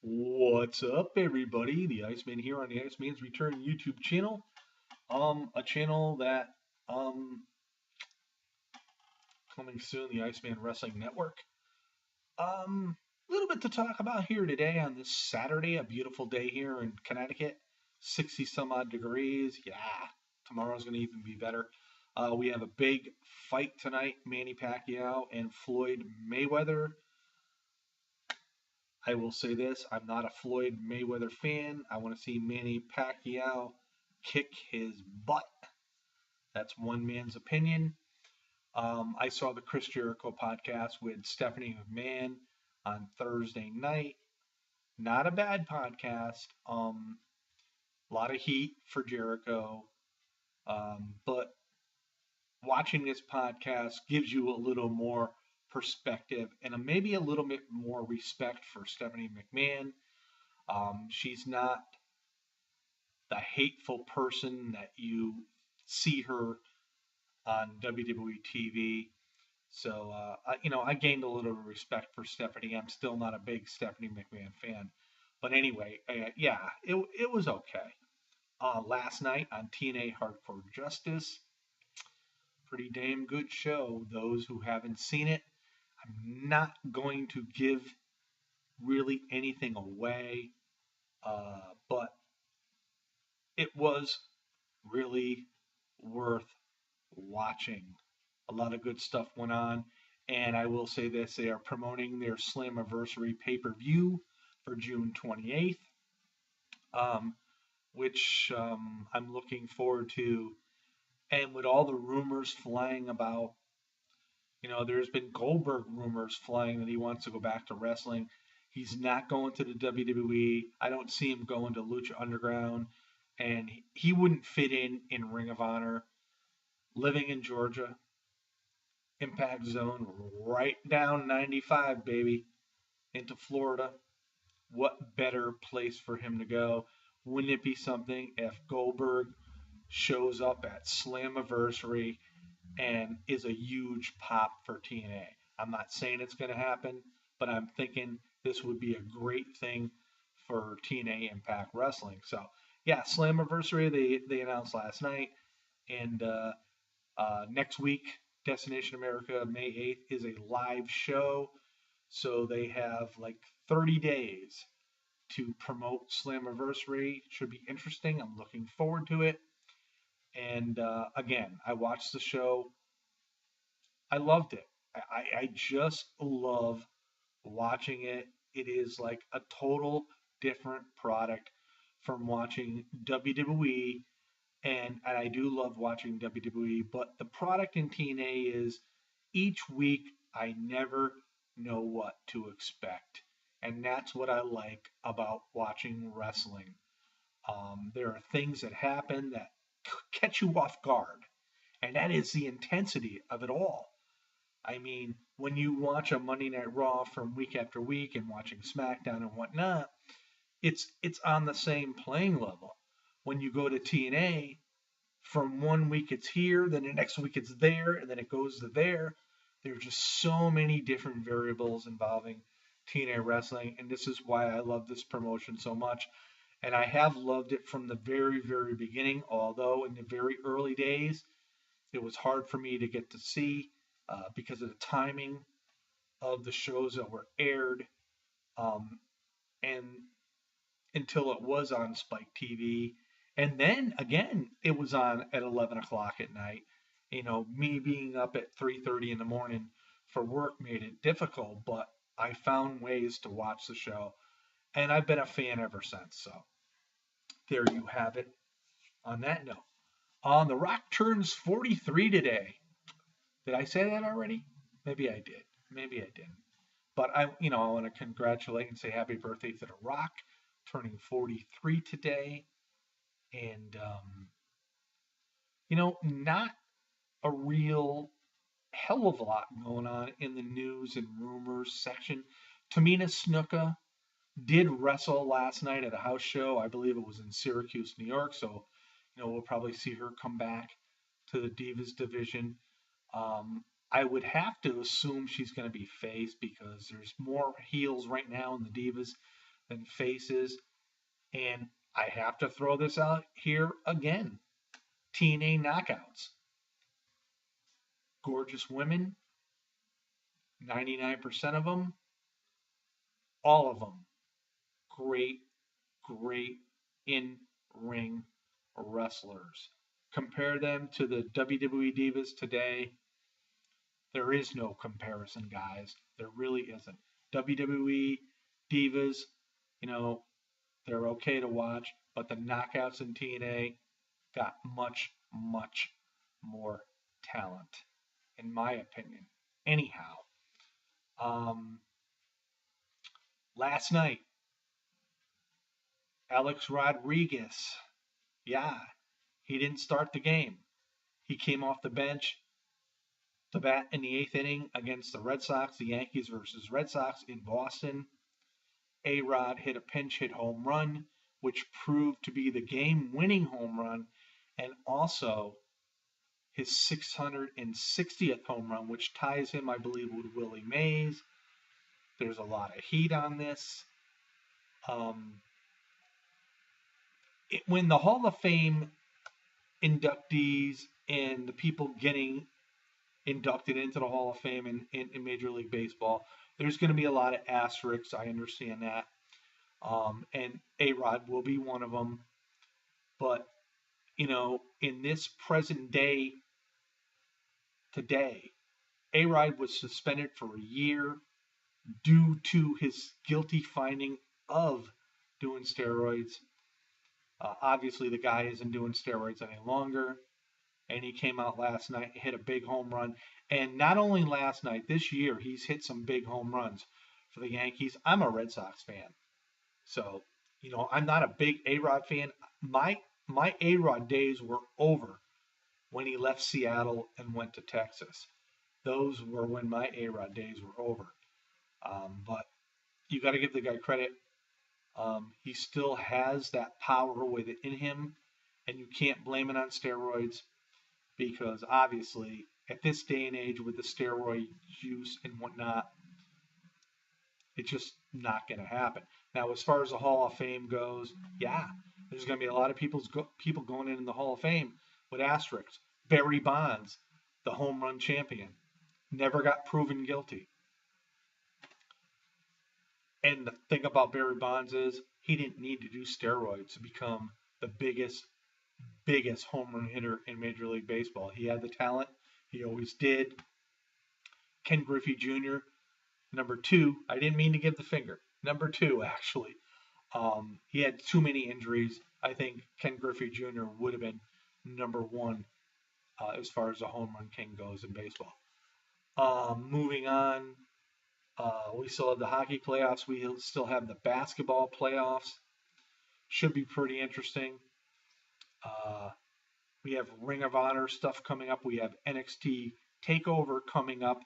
What's up, everybody? The Iceman here on the Iceman's Return YouTube channel. A channel that coming soon, the Iceman Wrestling Network. A little bit to talk about here today on this Saturday, a beautiful day here in Connecticut, 60 some odd degrees. Yeah, tomorrow's gonna even be better. We have a big fight tonight: Manny Pacquiao and Floyd Mayweather. I will say this, I'm not a Floyd Mayweather fan. I want to see Manny Pacquiao kick his butt. That's one man's opinion. I saw the Chris Jericho podcast with Stephanie McMahon on Thursday night. Not a bad podcast. A lot of heat for Jericho. But watching this podcast gives you a little more perspective and maybe a little bit more respect for Stephanie McMahon. She's not the hateful person that you see her on WWE TV. So, I gained a little respect for Stephanie. I'm still not a big Stephanie McMahon fan. But anyway, yeah, it was okay. Last night on TNA Hardcore Justice, pretty damn good show. Those who haven't seen it, I'm not going to give really anything away, but it was really worth watching. A lot of good stuff went on. And I will say this, they are promoting their Slammiversary pay-per-view for June 28th, which I'm looking forward to. And with all the rumors flying about, there's been Goldberg rumors flying that he wants to go back to wrestling. He's not going to the WWE. I don't see him going to Lucha Underground. And he wouldn't fit in Ring of Honor. Living in Georgia, Impact Zone, right down 95, baby, into Florida. What better place for him to go? Wouldn't it be something if Goldberg shows up at Slammiversary and is a huge pop for TNA? I'm not saying it's going to happen, but I'm thinking this would be a great thing for TNA Impact Wrestling. So, yeah, Slammiversary, they announced last night. And next week, Destination America, May 8th, is a live show. So they have like 30 days to promote Slammiversary. Should be interesting. I'm looking forward to it. And again, I watched the show. I loved it. I just love watching it. It is like a total different product from watching WWE, and I do love watching WWE, but the product in TNA is each week I never know what to expect. And that's what I like about watching wrestling. There are things that happen that catch you off guard, and that is the intensity of it all. I mean, when you watch a Monday Night Raw from week after week and watching SmackDown and whatnot, it's on the same playing level. When you go to TNA, from one week it's here, then the next week it's there, and then it goes to there. There are just so many different variables involving TNA wrestling, and this is why I love this promotion so much. And I have loved it from the very, very beginning, although in the very early days, it was hard for me to get to see because of the timing of the shows that were aired. And until it was on Spike TV. And then again, it was on at 11 o'clock at night. Me being up at 3:30 in the morning for work made it difficult, but I found ways to watch the show. And I've been a fan ever since. So there you have it. On that note, The Rock turns 43 today. Did I say that already? Maybe I did. Maybe I didn't. But I want to congratulate and say happy birthday to The Rock, turning 43 today. And, not a real hell of a lot going on in the news and rumors section. Tamina Snuka did wrestle last night at a house show. I believe it was in Syracuse, New York. So, we'll probably see her come back to the Divas division. I would have to assume she's going to be face because there's more heels right now in the Divas than faces. And I have to throw this out here again. TNA knockouts. Gorgeous women, 99% of them, all of them, great, great in ring wrestlers. Compare them to the WWE Divas today. There is no comparison, guys. There really isn't. WWE Divas, you know, they're okay to watch, but the knockouts in TNA got much, much more talent, in my opinion. Anyhow, um, last night, Alex Rodriguez, yeah, he didn't start the game. He came off the bench to bat in the eighth inning against the Red Sox, the Yankees versus Red Sox in Boston. A-Rod hit a pinch hit home run, which proved to be the game winning home run, and also his 660th home run, which ties him, I believe, with Willie Mays. There's a lot of heat on this. When the Hall of Fame inductees and the people getting inducted into the Hall of Fame in Major League Baseball, there's going to be a lot of asterisks. I understand that. And A-Rod will be one of them. But, in this present day, today, A-Rod was suspended for a year due to his guilty finding of doing steroids. Obviously, the guy isn't doing steroids any longer. And he came out last night, hit a big home run. And not only last night, this year, he's hit some big home runs for the Yankees. I'm a Red Sox fan. So, I'm not a big A-Rod fan. My A-Rod days were over when he left Seattle and went to Texas. Those were when my A-Rod days were over. But you got to give the guy credit. He still has that power within him, and you can't blame it on steroids because obviously at this day and age with the steroid use and whatnot, it's just not going to happen. Now, as far as the Hall of Fame goes, yeah, there's going to be a lot of people going in the Hall of Fame with asterisks. Barry Bonds, the home run champion, never got proven guilty. And the thing about Barry Bonds is he didn't need to do steroids to become the biggest home run hitter in Major League Baseball. He had the talent. He always did. Ken Griffey Jr., number two. I didn't mean to give the finger. Number two, actually. He had too many injuries. I think Ken Griffey Jr. would have been number one as far as the home run king goes in baseball. Moving on, we still have the hockey playoffs. We still have the basketball playoffs. Should be pretty interesting. We have Ring of Honor stuff coming up. We have NXT TakeOver coming up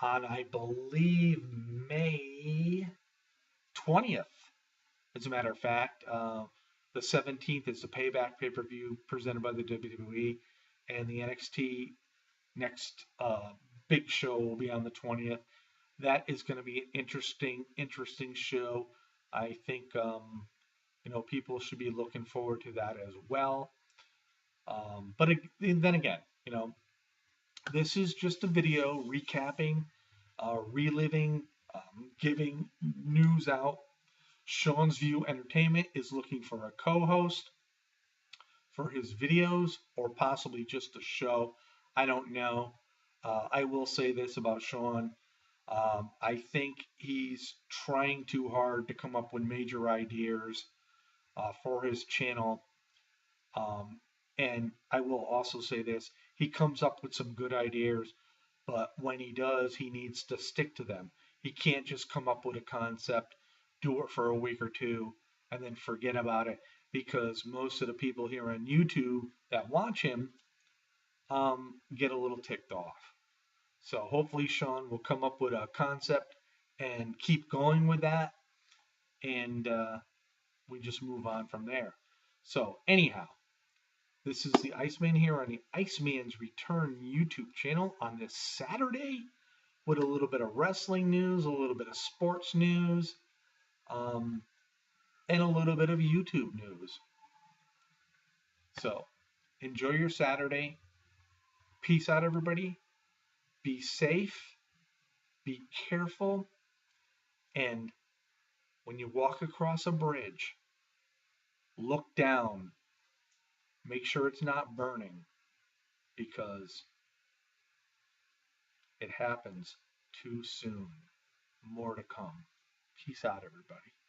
on, I believe, May 20th. As a matter of fact, the 17th is the Payback pay-per-view presented by the WWE, and the NXT next big show will be on the 20th. That is going to be an interesting show. I think people should be looking forward to that as well. But then again, this is just a video recapping, reliving, giving news out. Sean's View Entertainment is looking for a co-host for his videos or possibly just a show. I don't know. I will say this about Sean. I think he's trying too hard to come up with major ideas for his channel. And I will also say this. He comes up with some good ideas, but when he does, he needs to stick to them. He can't just come up with a concept, do it for a week or two, and then forget about it, because most of the people here on YouTube that watch him get a little ticked off. So hopefully Sean will come up with a concept and keep going with that, and we just move on from there. So anyhow, this is the Iceman here on the Iceman's Return YouTube channel on this Saturday with a little bit of wrestling news, a little bit of sports news. and a little bit of YouTube news. So enjoy your Saturday. Peace out, everybody. Be safe, be careful, and when you walk across a bridge, look down. Make sure it's not burning because it happens too soon. More to come. Peace out, everybody.